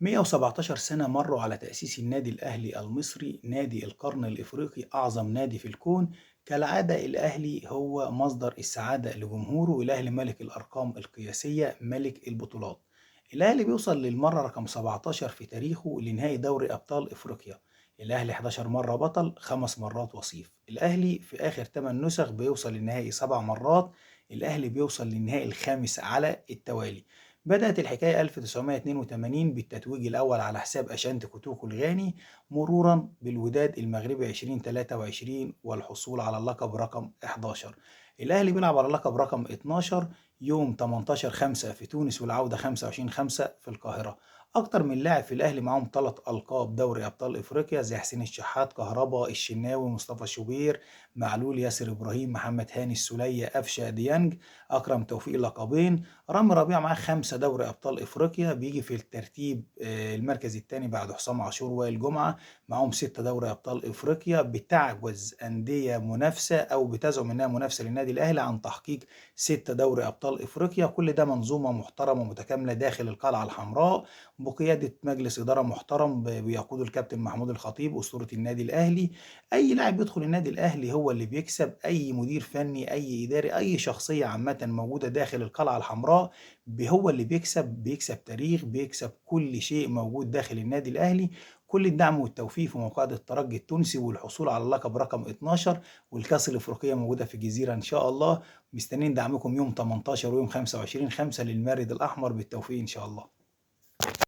117 سنة مروا على تأسيس النادي الأهلي المصري، نادي القرن الإفريقي، أعظم نادي في الكون. كالعادة الأهلي هو مصدر السعادة لجمهوره، والأهلي ملك الأرقام القياسية، ملك البطولات. الأهلي بيوصل للمرة رقم 17 في تاريخه لنهائي دوري أبطال إفريقيا. الأهلي 11 مرة بطل، 5 مرات وصيف. الأهلي في آخر 8 نسخ بيوصل للنهائي 7 مرات. الأهلي بيوصل للنهائي الخامس على التوالي. بدأت الحكاية 1982 بالتتويج الأول على حساب أشانتي كوتوكو الغاني، مرورا بالوداد المغربي 2023 والحصول على اللقب رقم 11. الأهلي بيلعب على اللقب رقم 12 يوم 18/5 في تونس، والعودة 25/5 في القاهرة. أكتر من لاعب في الأهلي معاهم 3 ألقاب دوري أبطال إفريقيا، زي حسين الشحات، كهربا، الشناوي، مصطفى شوبير، معلول، ياسر إبراهيم، محمد هاني، السولية، أفشة، ديانج، أكرم توفيق لقبين. رامي ربيعة معاه 5 دوري أبطال إفريقيا، بيجي في الترتيب المركز الثاني بعد حسام عاشور ووائل جمعة. معاهم 6 دوري أبطال إفريقيا. بتعجز أندية منافسة أو بتزعم إنها منافسة للنادي الأهلي عن تحقيق 6 دوري أبطال إفريقيا. كل ده منظومة محترمة متكاملة داخل القلعة الحمراء، بقيادة مجلس إدارة محترم بيقوده الكابتن محمود الخطيب أسطورة النادي الأهلي. أي لاعب بيدخل النادي الأهلي هو اللي بيكسب، أي مدير فني، أي إداري، أي شخصية عامة موجودة داخل القلعة الحمراء هو اللي بيكسب. بيكسب تاريخ، بيكسب كل شيء موجود داخل النادي الأهلي. كل الدعم والتوفيق في مقاعدة الترجي التونسي والحصول على اللقب رقم 12، والكأس الأفريقية موجودة في الجزيرة إن شاء الله. مستنيين دعمكم يوم 18 ويوم 25/5 للمارد الأحمر. بالتوفيق إن شاء الله.